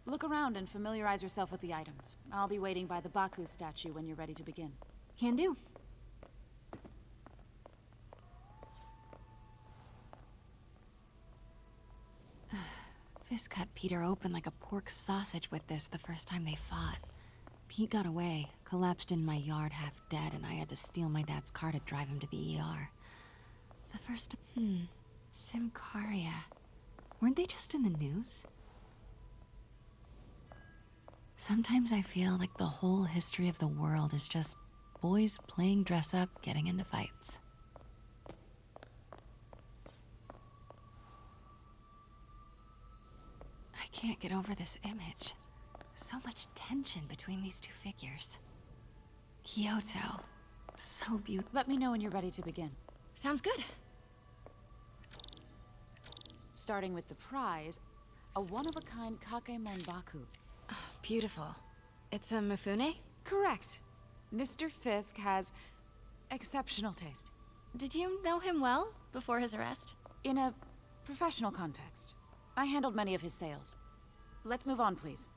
Look around and familiarize yourself with the items. I'll be waiting by the Baku statue when you're ready to begin. Can do. Fisk cut Peter open like a pork sausage with this the first time they fought. Pete got away, collapsed in my yard half dead, and I had to steal my dad's car to drive him to the ER. The first... Simcaria. Weren't they just in the news? Sometimes I feel like the whole history of the world is just boys playing dress-up, getting into fights. I can't get over this image. So much tension between these two figures. Kyoto. So beautiful. Let me know when you're ready to begin. Sounds good. Starting with the prize, a one-of-a-kind Kakemon Baku. Beautiful. It's a Mifune? Correct. Mr. Fisk has exceptional taste. Did you know him well before his arrest? In a professional context, I handled many of his sales. Let's move on, please.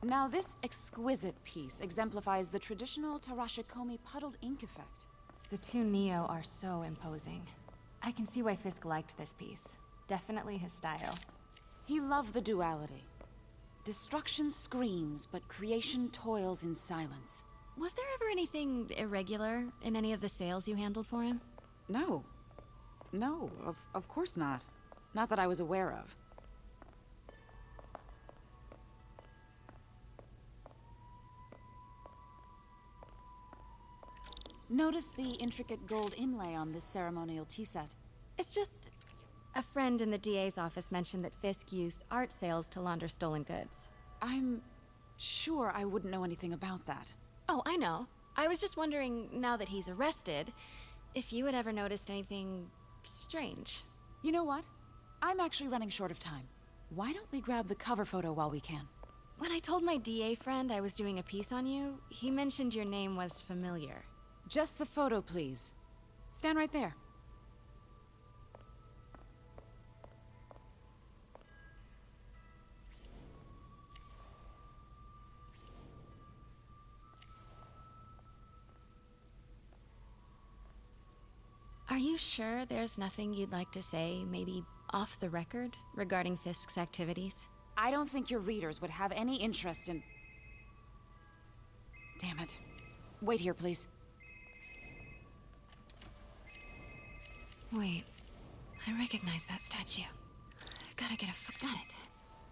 Now, this exquisite piece exemplifies the traditional Tarashikomi puddled ink effect. The two Neo are so imposing. I can see why Fisk liked this piece. Definitely his style. He loved the duality. Destruction screams, but creation toils in silence. Was there ever anything irregular in any of the sales you handled for him? No. No, of course not. Not that I was aware of. Notice the intricate gold inlay on this ceremonial tea set. It's just... a friend in the DA's office mentioned that Fisk used art sales to launder stolen goods. I'm sure I wouldn't know anything about that. Oh, I know. I was just wondering, now that he's arrested, if you had ever noticed anything strange. You know what? I'm actually running short of time. Why don't we grab the cover photo while we can? When I told my DA friend I was doing a piece on you, he mentioned your name was familiar. Just the photo, please. Stand right there. Are you sure there's nothing you'd like to say, maybe off the record, regarding Fisk's activities? I don't think your readers would have any interest in... Damn it. Wait here, please. Wait, I recognize that statue. Gotta get a foot at it.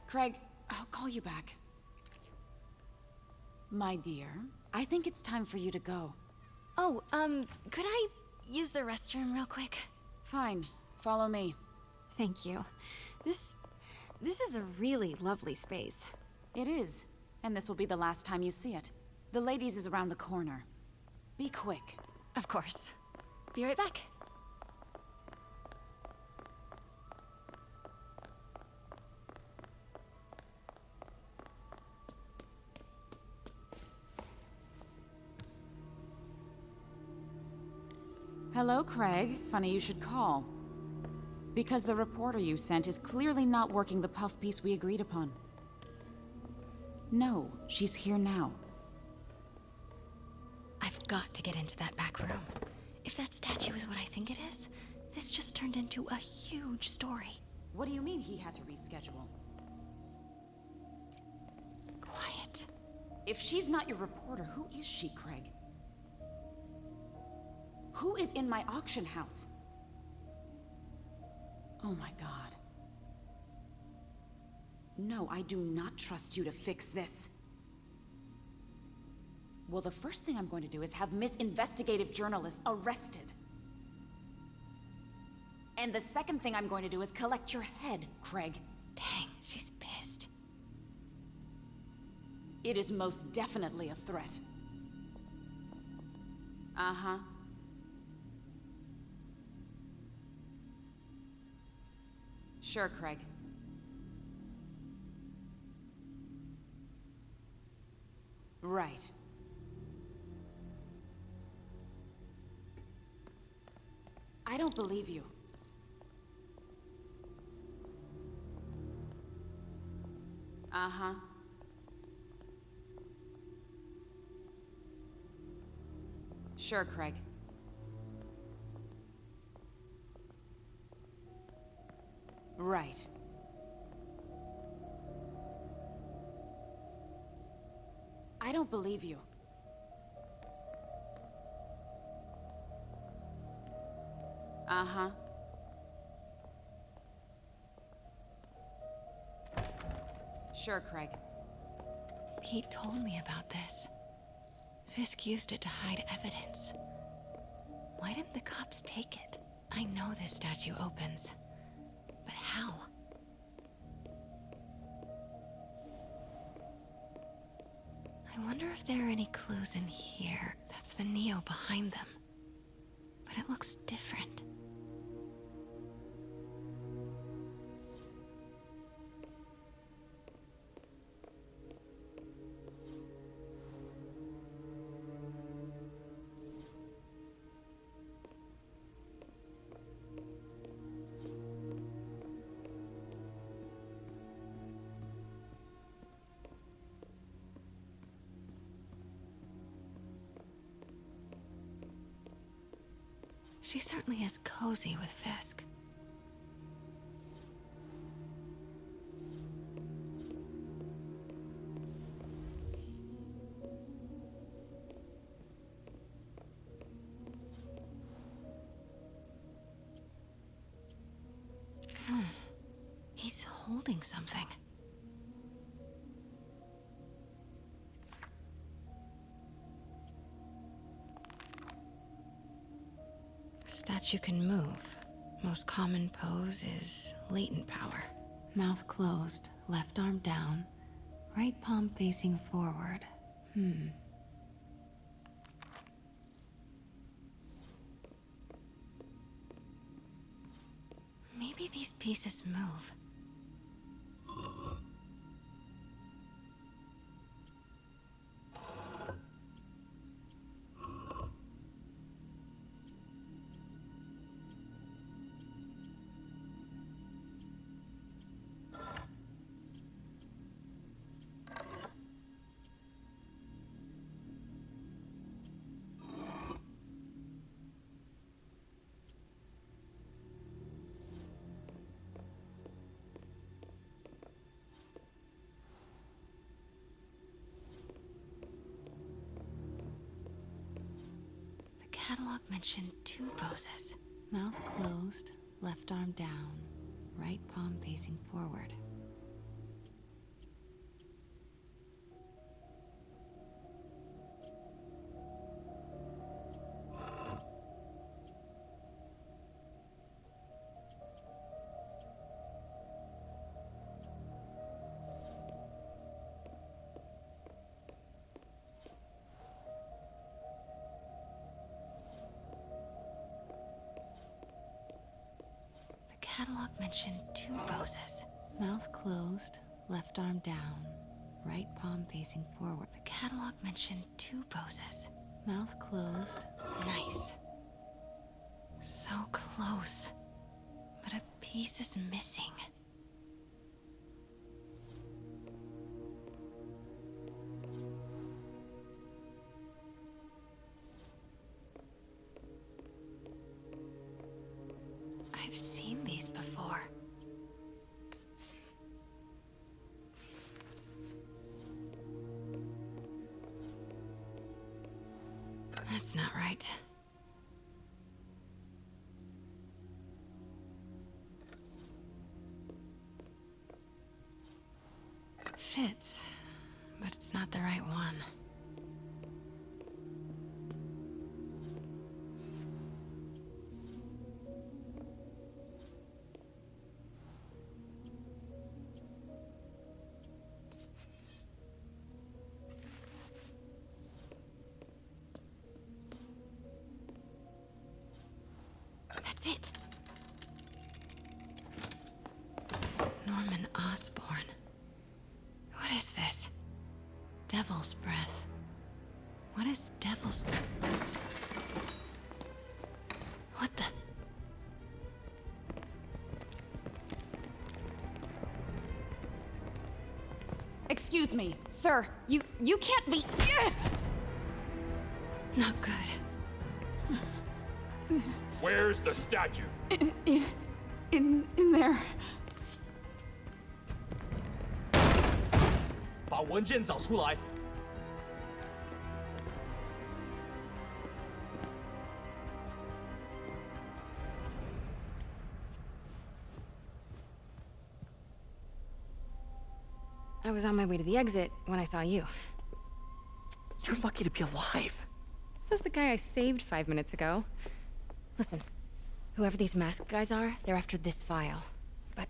Craig, I'll call you back. My dear, I think it's time for you to go. Oh, could I use the restroom real quick? Fine. Follow me. Thank you. This is a really lovely space. It is. And this will be the last time you see it. The ladies is around the corner. Be quick. Of course. Be right back. Hello, Craig. Funny you should call. Because the reporter you sent is clearly not working the puff piece we agreed upon. No, she's here now. I've got to get into that back room. If that statue is what I think it is, this just turned into a huge story. What do you mean he had to reschedule? Quiet. If she's not your reporter, who is she, Craig? Who is in my auction house? Oh my god. No, I do not trust you to fix this. Well, the first thing I'm going to do is have Miss Investigative Journalist arrested. And the second thing I'm going to do is collect your head, Craig. Dang, she's pissed. It is most definitely a threat. Uh-huh. Sure, Craig. Right. I don't believe you. Uh-huh. Sure, Craig. Right. I don't believe you. Uh-huh. Sure, Craig. Pete told me about this. Fisk used it to hide evidence. Why didn't the cops take it? I know this statue opens. But how? I wonder if there are any clues in here. That's the Neo behind them. But it looks different. She certainly is cozy with Fisk. He's holding something. Statue can move. Most common pose is latent power. Mouth closed, left arm down, right palm facing forward. Maybe these pieces move. The catalog mentioned 2 poses. Mouth closed, left arm down, right palm facing forward. Catalog mentioned 2 poses. Mouth closed, left arm down, right palm facing forward. The catalog mentioned 2 poses. Mouth closed. Nice. So close. But a piece is missing. I've seen these before. That's not right. Fits, but it's not the right one. That's it. Norman Osborn. What is this? Devil's breath. What is devil's... What the... Excuse me, sir. You can't be... Not good. Where's the statue? In there. 把文件找出来。 I was on my way to the exit when I saw you. You're lucky to be alive. Says the guy I saved 5 minutes ago. Listen, whoever these masked guys are, they're after this file. But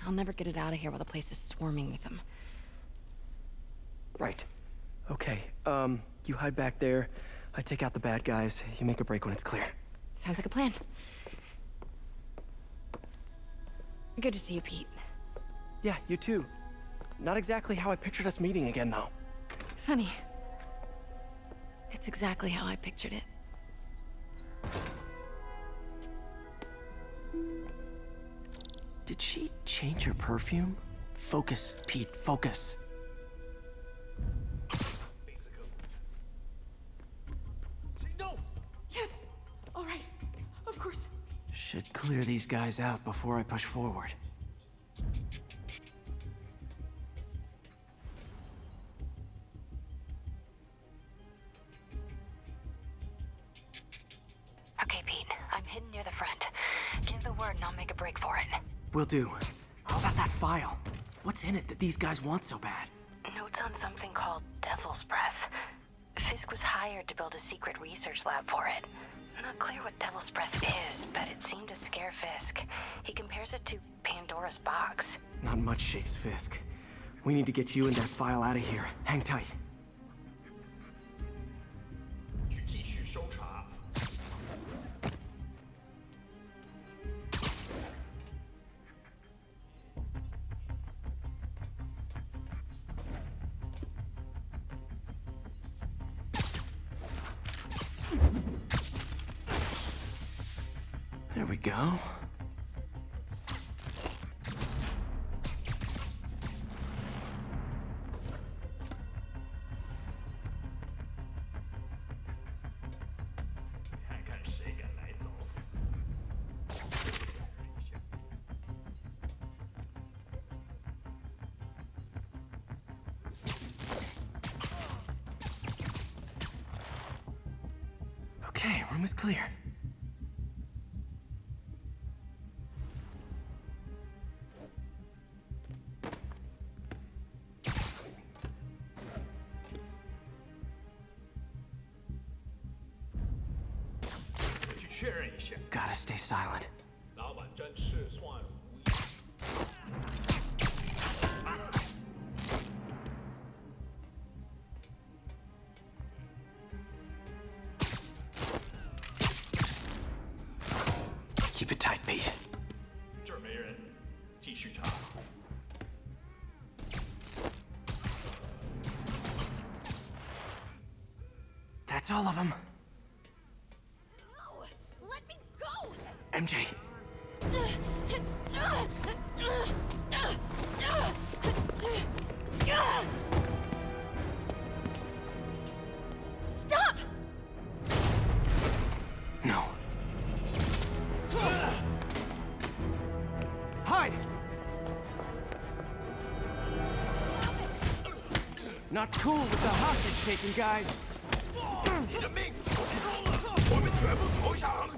I'll never get it out of here while the place is swarming with them. Right. Okay, you hide back there. I take out the bad guys. You make a break when it's clear. Sounds like a plan. Good to see you, Pete. Yeah, you too. Not exactly how I pictured us meeting again, though. Funny. It's exactly how I pictured it. Did she change her perfume? Focus, Pete, focus. Yes. All right. Of course. Should clear these guys out before I push forward. Okay, Pete. I'm hidden near the front. Give the word and I'll make a break for it. Will do. How about that file? What's in it that these guys want so bad? Notes on something called Devil's Breath. Fisk was hired to build a secret research lab for it. Not clear what Devil's Breath is, but it seemed to scare Fisk. He compares it to Pandora's box. Not much shakes Fisk. We need to get you and that file out of here. Hang tight. 去继续搜查。 There we go. Okay, room is clear. Gotta stay silent. 老板真是算无疑。 Keep it tight, Pete. 这儿没人，继续查。 That's all of them. No! Let me go! MJ. Stop! No. Hide! Not cool with the hostage taking, guys. 你的命我们全部投降。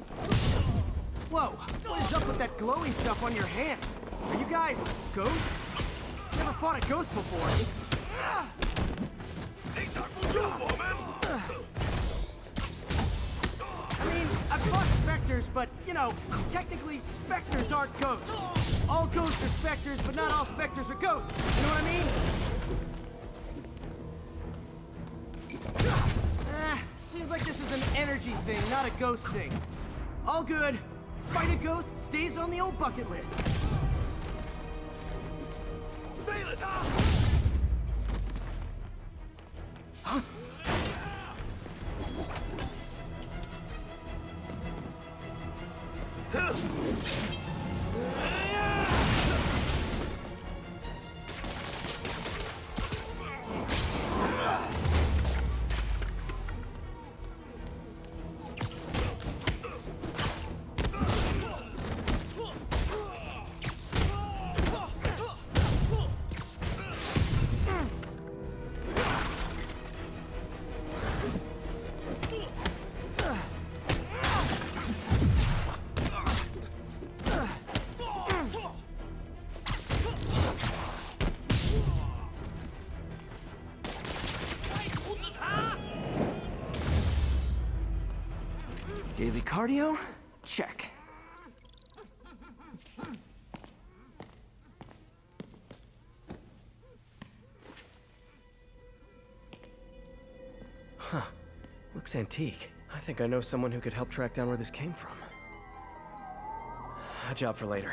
Whoa, what is up with that glowy stuff on your hands? Are you guys ghosts? Never fought a ghost before. 你挡不住我们。 I mean, I've fought specters, but, you know, technically specters aren't ghosts. All ghosts are specters, but not all specters are ghosts. You know what I mean? Seems like this is an energy thing, not a ghost thing. All good. Fight a ghost stays on the old bucket list. 背了他！啊！ Daily cardio? Check. Huh. Looks antique. I think I know someone who could help track down where this came from. A job for later.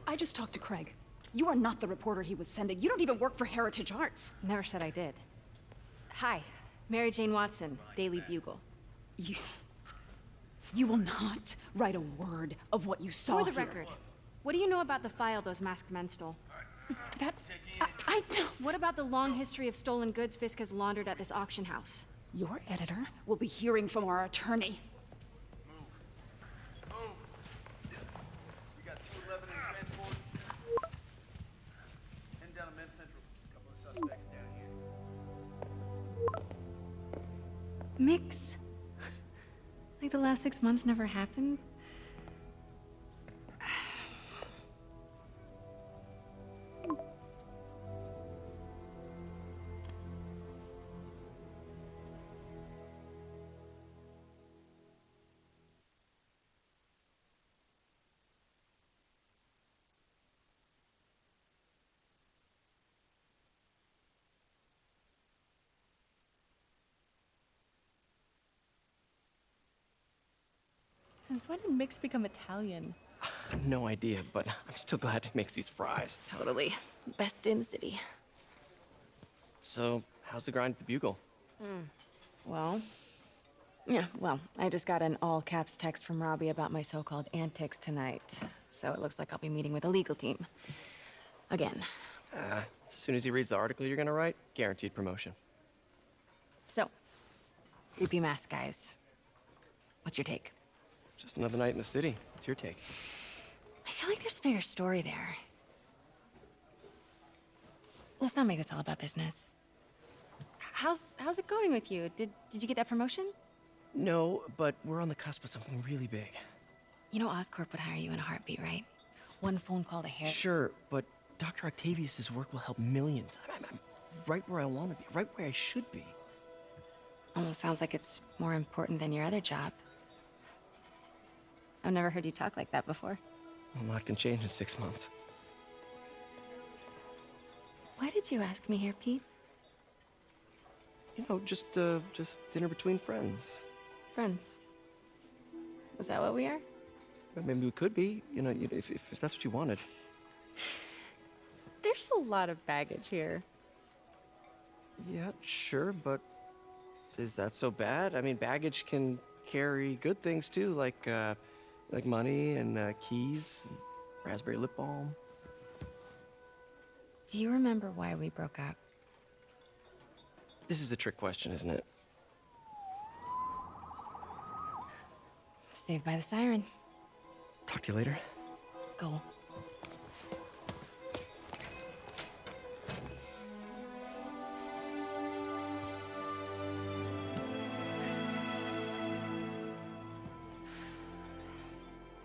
I just talked to Craig. You are not the reporter he was sending. You don't even work for Heritage Arts. Never said I did. Hi, Mary Jane Watson, Daily Bugle. You will not write a word of what you saw For the here. record, what do you know about the file those masked men stole? That... I don't... What about the long history of stolen goods Fisk has laundered at this auction house? Your editor will be hearing from our attorney. We got 211 in transport. Heading down to Men's Central. A couple of suspects down here. Mix? Like the last 6 months never happened? Since when did Mix become Italian? No idea, but I'm still glad he makes these fries. Totally. Best in the city. So, how's the grind at the Bugle? Well, I just got an all-caps text from Robbie about my so-called antics tonight. So it looks like I'll be meeting with the legal team. Again. As soon as he reads the article you're gonna write, guaranteed promotion. So, creepy mask guys. What's your take? Just another night in the city. What's your take? I feel like there's a bigger story there. Let's not make this all about business. How's it going with you? Did you get that promotion? No, but we're on the cusp of something really big. You know Oscorp would hire you in a heartbeat, right? One phone call to Harry. Sure, but Dr. Octavius's work will help millions. I'm right where I want to be, right where I should be. Almost sounds like it's more important than your other job. I've never heard you talk like that before. A lot can change in 6 months. Why did you ask me here, Pete? You know, just dinner between friends. Friends. Is that what we are? But maybe we could be, you know, if that's what you wanted. There's a lot of baggage here. Yeah, sure, but is that so bad? I mean, baggage can carry good things too, like money and keys, and raspberry lip balm. Do you remember why we broke up? This is a trick question, isn't it? Saved by the siren. Talk to you later. Go.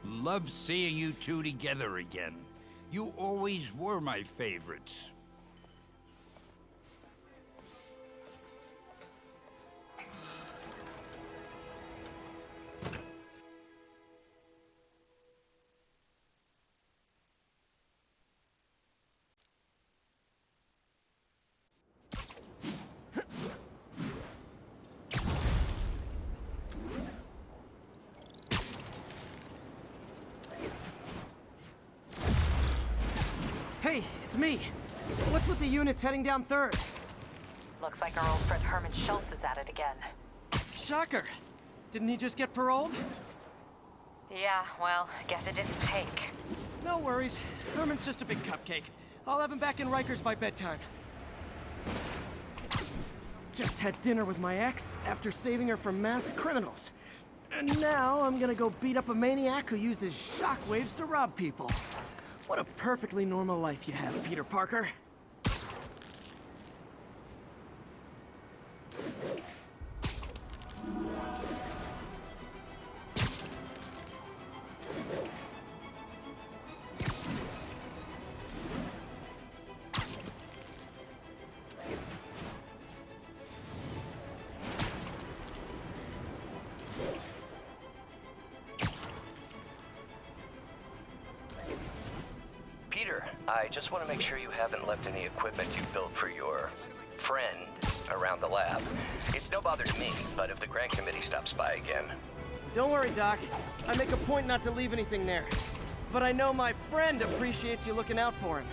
Love seeing you two together again. You always were my favorites. It's me. What's with the units heading down 3rd? Looks like our old friend Herman Schultz is at it again. Shocker. Didn't he just get paroled? Yeah, well, guess it didn't take. No worries. Herman's just a big cupcake. I'll have him back in Rikers by bedtime. Just had dinner with my ex after saving her from masked criminals. And now I'm gonna go beat up a maniac who uses shockwaves to rob people. What a perfectly normal life you have, Peter Parker. Peter, I just want to make sure you haven't left any equipment you built for your friend around the lab. It's no bother to me, but if the grant committee stops by again... Don't worry, Doc. I make a point not to leave anything there. But I know my friend appreciates you looking out for him.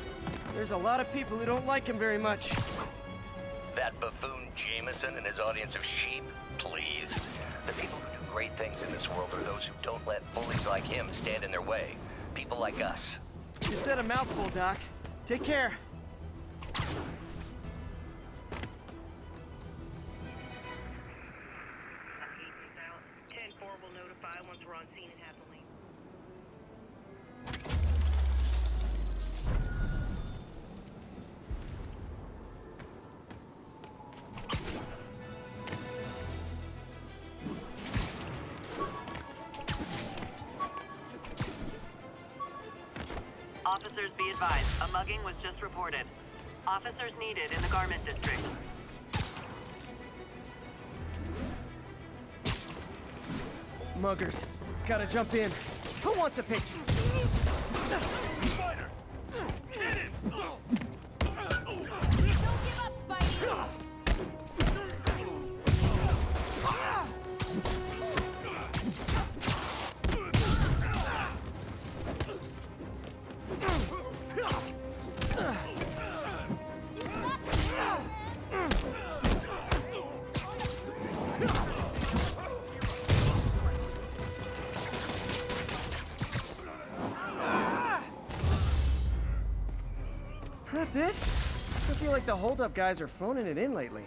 There's a lot of people who don't like him very much. That buffoon Jameson and his audience of sheep? Please. The people who do great things in this world are those who don't let bullies like him stand in their way. People like us. You said a mouthful, Doc. Take care. Ps4 will notify once we're on scene and have the link. Officers be advised, a mugging was just reported. Officers needed in the garment district. Muggers. Gotta jump in. Who wants a picture? Spider! Get him! Don't give up, Spidey! That's it? I feel like the hold-up guys are phoning it in lately.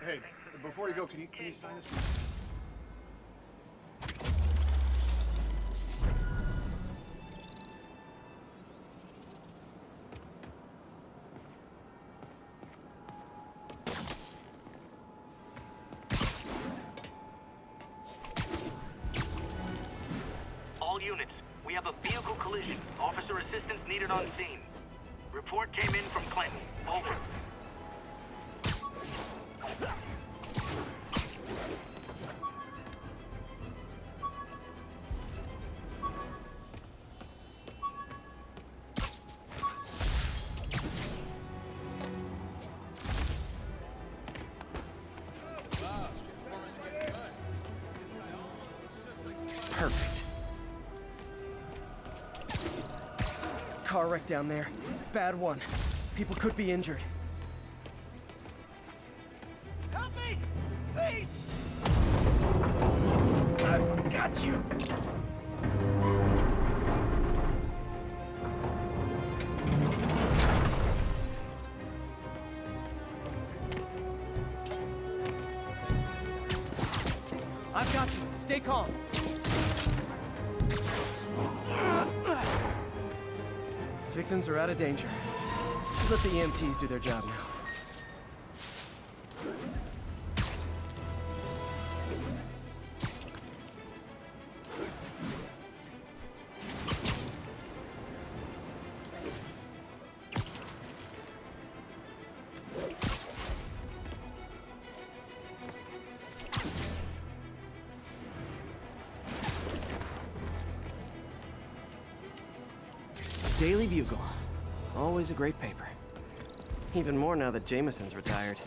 Hey, before you go, can you sign this? All units, we have a vehicle collision. Officer assistance needed on scene. Report came in from Clinton. Over. Perfect. Car wreck down there. Bad one. People could be injured. Help me! Please! I've got you. I've got you. Stay calm. Victims are out of danger. Let the EMTs do their job now. Daily Bugle. Always a great paper. Even more now that Jameson's retired.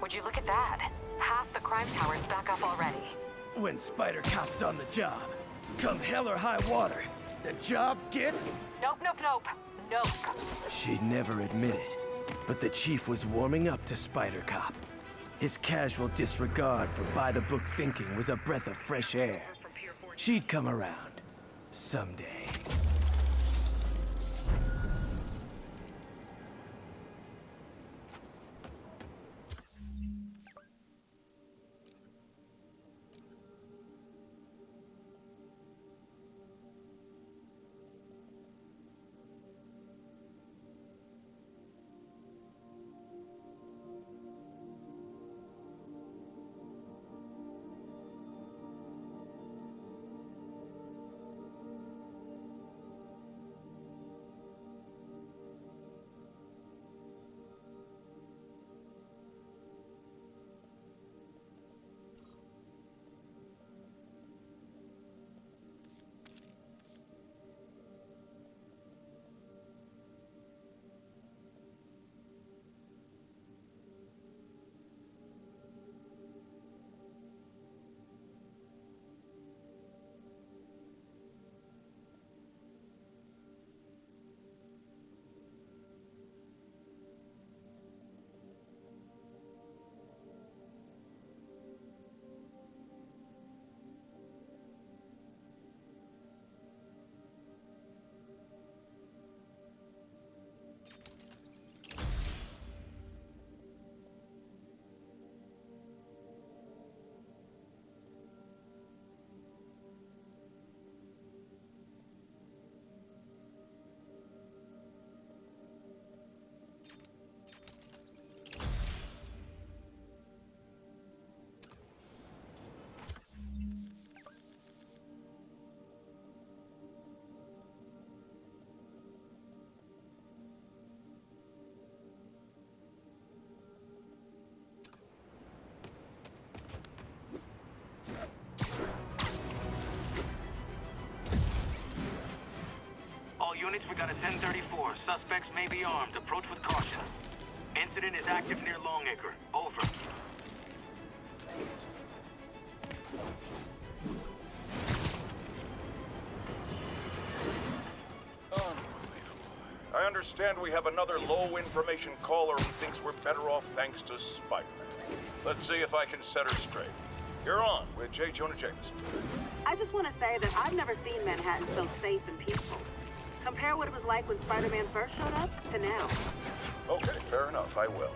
Would you look at that? Half the crime tower's back up already. When Spider Cop's on the job, come hell or high water, the job gets... Nope, nope, nope. Nope. She'd never admit it, but the chief was warming up to Spider Cop. His casual disregard for by-the-book thinking was a breath of fresh air. She'd come around. Someday. Units, we got a 1034. Suspects may be armed. Approach with caution. Incident is active near Longacre. Over. I understand we have another low-information caller who thinks we're better off thanks to Spider-Man. Let's see if I can set her straight. You're on with J. Jonah Jameson. I just want to say that I've never seen Manhattan so safe and peaceful. Compare what it was like when Spider-Man first showed up to now. Okay, fair enough, I will.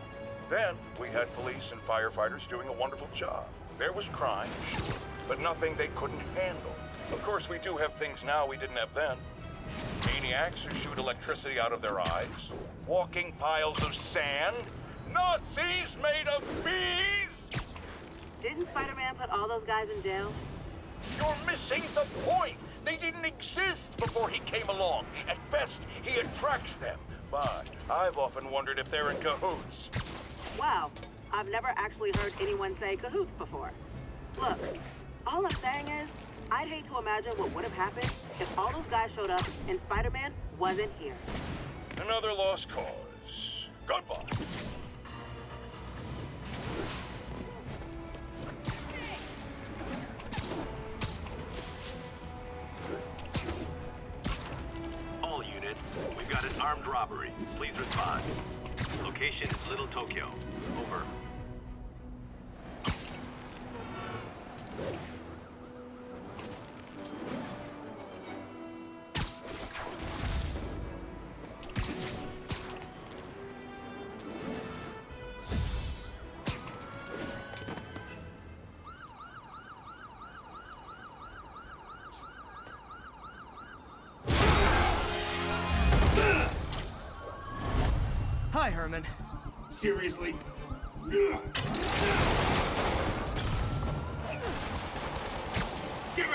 Then, we had police and firefighters doing a wonderful job. There was crime, sure, but nothing they couldn't handle. Of course, we do have things now we didn't have then. Maniacs who shoot electricity out of their eyes, walking piles of sand, Nazis made of bees! Didn't Spider-Man put all those guys in jail? You're missing the point! They didn't exist before he came along. At best, he attracts them. But I've often wondered if they're in cahoots. Wow, I've never actually heard anyone say cahoots before. Look, all I'm saying is, I'd hate to imagine what would have happened if all those guys showed up and Spider-Man wasn't here. Another lost cause. Goodbye. All units, we've got an armed robbery. Please respond. Location is Little Tokyo. Over. Hi, Herman. Seriously? Give it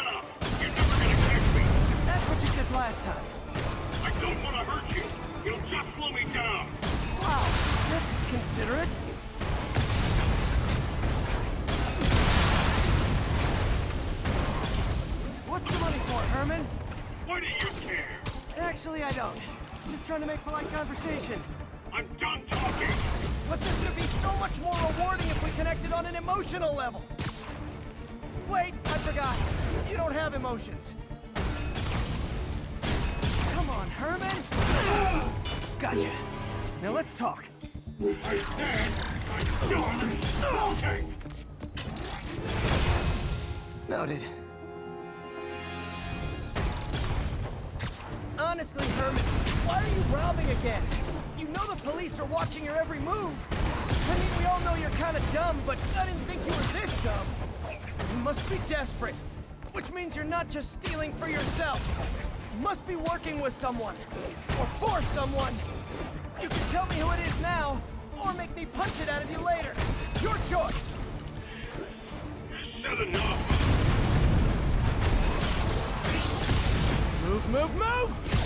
up! You're never gonna catch me! That's what you said last time. I don't want to hurt you! You'll just slow me down! Wow, that's considerate. What's the money for, Herman? Why do you care? Actually, I don't. Just trying to make polite conversation. I'm done talking! But this would be so much more rewarding if we connected on an emotional level. Wait, I forgot. You don't have emotions. Come on, Herman. Gotcha. Now let's talk. I said I'm done talking! Noted. Honestly, Herman, why are you robbing again? You know the police are watching your every move. I mean, we all know you're kind of dumb, but I didn't think you were this dumb. You must be desperate, which means you're not just stealing for yourself. You must be working with someone, or for someone. You can tell me who it is now, or make me punch it out of you later. Your choice. Said enough! Move, move, move!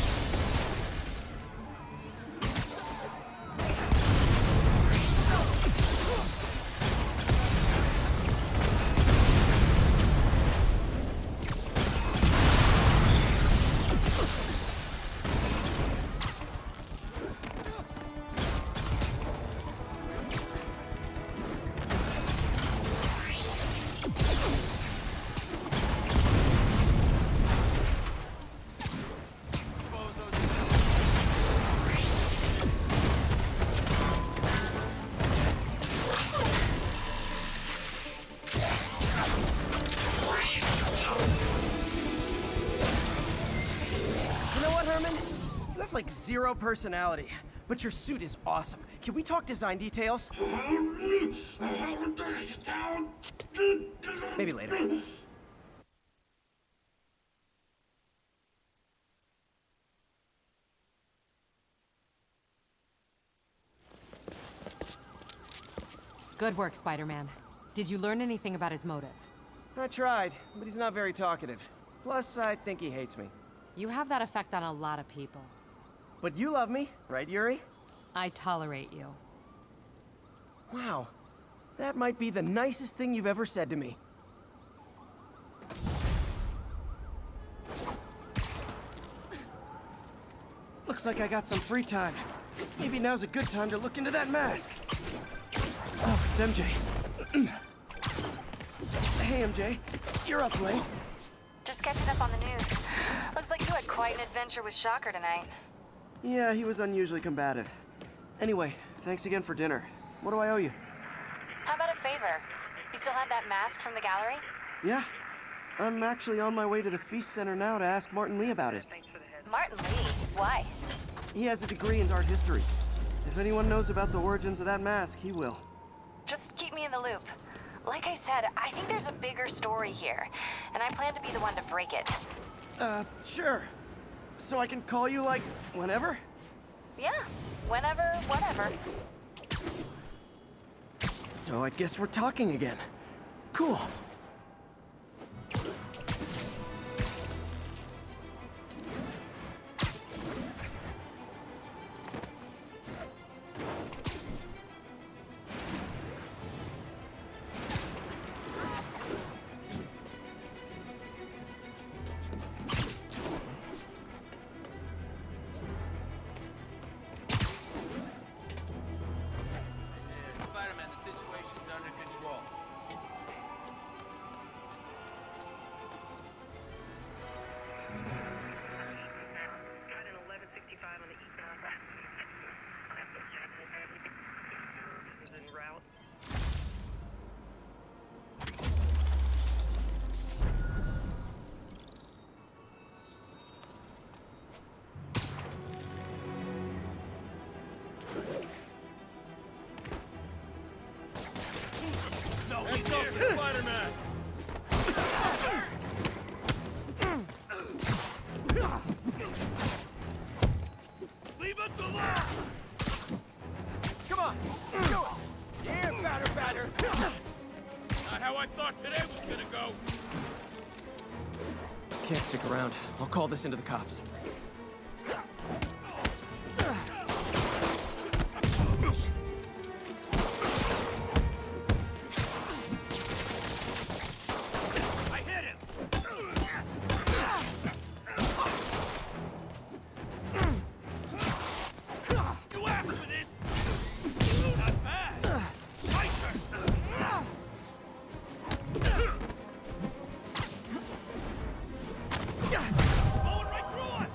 Like zero personality, but your suit is awesome. Can we talk design details? Maybe later. Good work, Spider-Man. Did you learn anything about his motive? I tried, but he's not very talkative. Plus, I think he hates me. You have that effect on a lot of people. But you love me, right, Yuri? I tolerate you. Wow. That might be the nicest thing you've ever said to me. Looks like I got some free time. Maybe now's a good time to look into that mask. Oh, it's MJ. Hey, MJ. You're up late. Just catching up on the news. Looks like you had quite an adventure with Shocker tonight. Yeah, he was unusually combative. Anyway, thanks again for dinner. What do I owe you? How about a favor? You still have that mask from the gallery? Yeah. I'm actually on my way to the Feast Center now to ask Martin Lee about it. Martin Lee? Why? He has a degree in art history. If anyone knows about the origins of that mask, he will. Just keep me in the loop. Like I said, I think there's a bigger story here, and I plan to be the one to break it. Sure. So I can call you, like, whenever? Yeah, whenever, whatever. So I guess we're talking again. Cool. yourself to Spider-Man! Leave us alone! Come on, do it! Yeah, batter! Not how I thought today was gonna go. Can't stick around. I'll call this into the cops. I hit him! You asked for this! Not bad! My turn! Going right through us!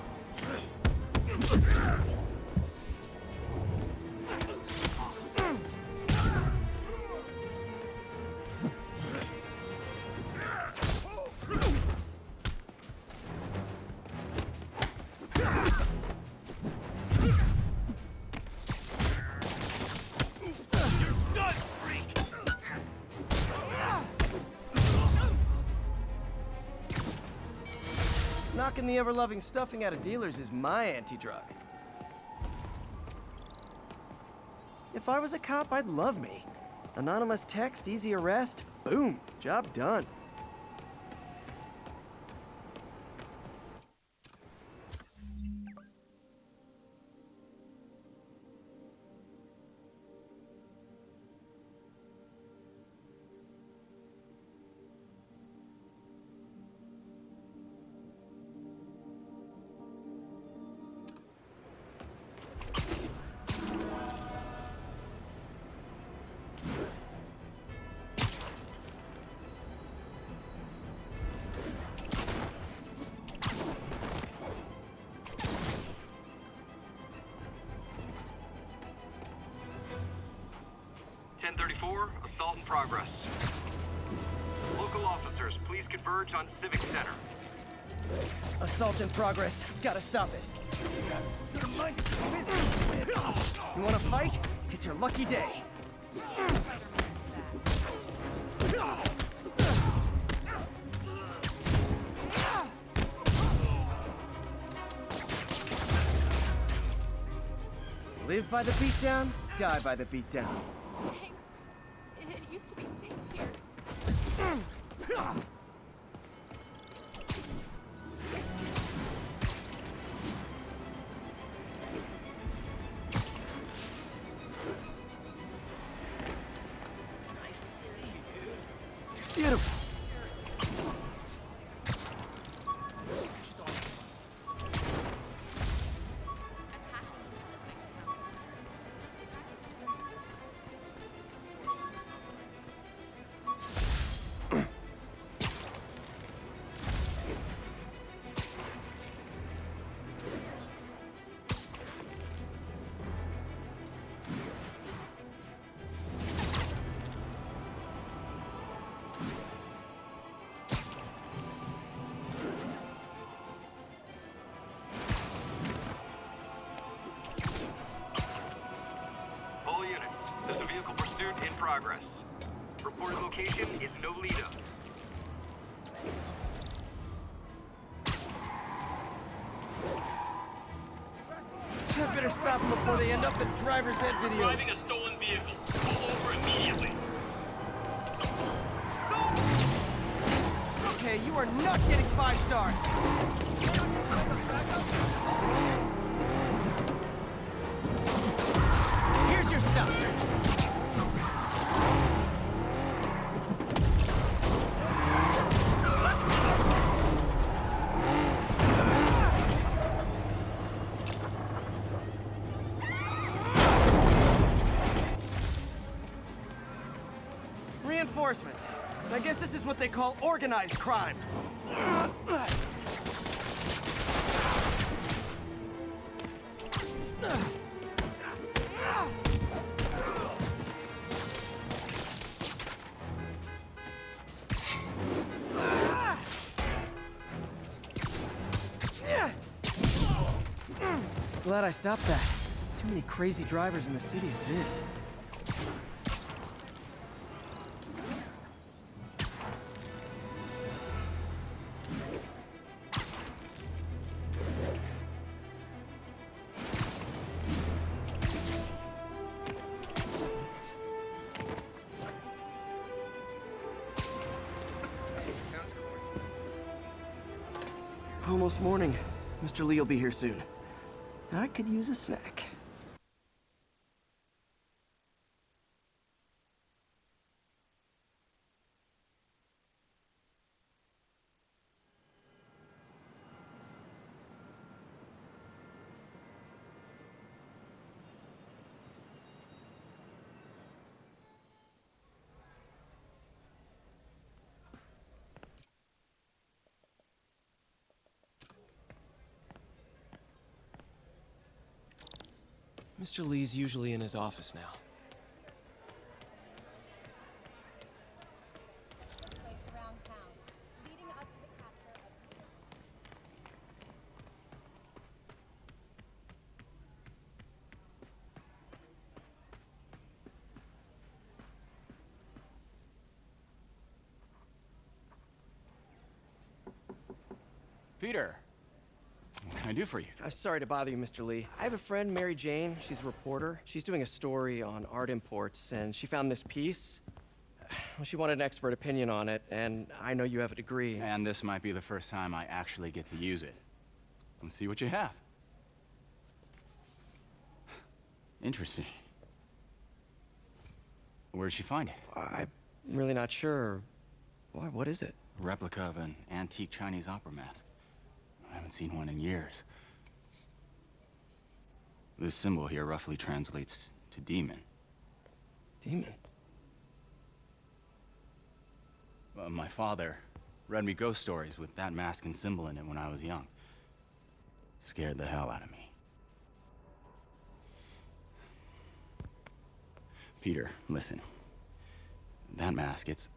You're done, freak! Knocking the ever-loving stuffing out of dealers is my anti-drug. If I was a cop, I'd love me. Anonymous text, easy arrest, boom, job done. Assault in progress. Local officers, please converge on Civic Center. Assault in progress. Gotta stop it. You wanna fight? It's your lucky day. Live by the beatdown, die by the beatdown. Thanks. It used to be safe here. Beautiful. All units, there's a vehicle pursuit in progress. Reported location is Nolita. I better stop them before they end up in driver's ed videos. Driving a stolen vehicle. Pull over immediately. Okay, you are not getting 5 stars. Here's your stuff. Reinforcements. I guess this is what they call organized crime. Glad I stopped that. Too many crazy drivers in the city as it is. almost morning. Mr. Lee will be here soon. I could use a snack. Mr. Lee's usually in his office now. Peter, what can I do for you? I'm sorry to bother you, Mr. Lee. I have a friend, Mary Jane. She's a reporter. She's doing a story on art imports, and she found this piece. Well, she wanted an expert opinion on it, and I know you have a degree. And this might be the first time I actually get to use it. Let's see what you have. Interesting. Where did she find it? I'm really not sure. Why? What is it? A replica of an antique Chinese opera mask. I haven't seen one in years. This symbol here roughly translates to demon. Demon? My father read me ghost stories with that mask and symbol in it when I was young. Scared the hell out of me. Peter, listen. That mask, it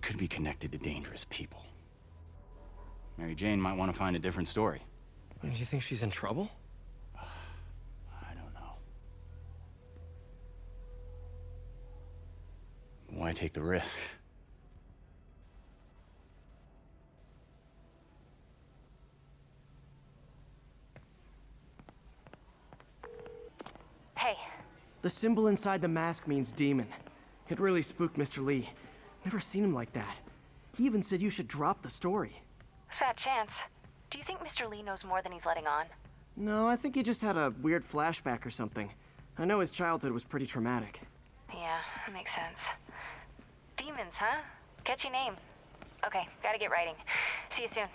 could be connected to dangerous people. Mary Jane might want to find a different story. Do you think she's in trouble? I don't know. Why take the risk? Hey. The symbol inside the mask means demon. It really spooked Mr. Lee. Never seen him like that. He even said you should drop the story. Fat chance. Do you think Mr. Lee knows more than he's letting on? No, I think he just had a weird flashback or something. I know his childhood was pretty traumatic. Yeah, makes sense. Demons, huh? Catchy name. Okay, gotta get writing. See you soon.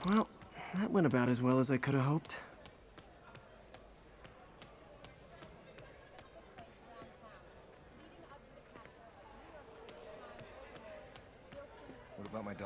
Well, that went about as well as I could have hoped. What about my dog?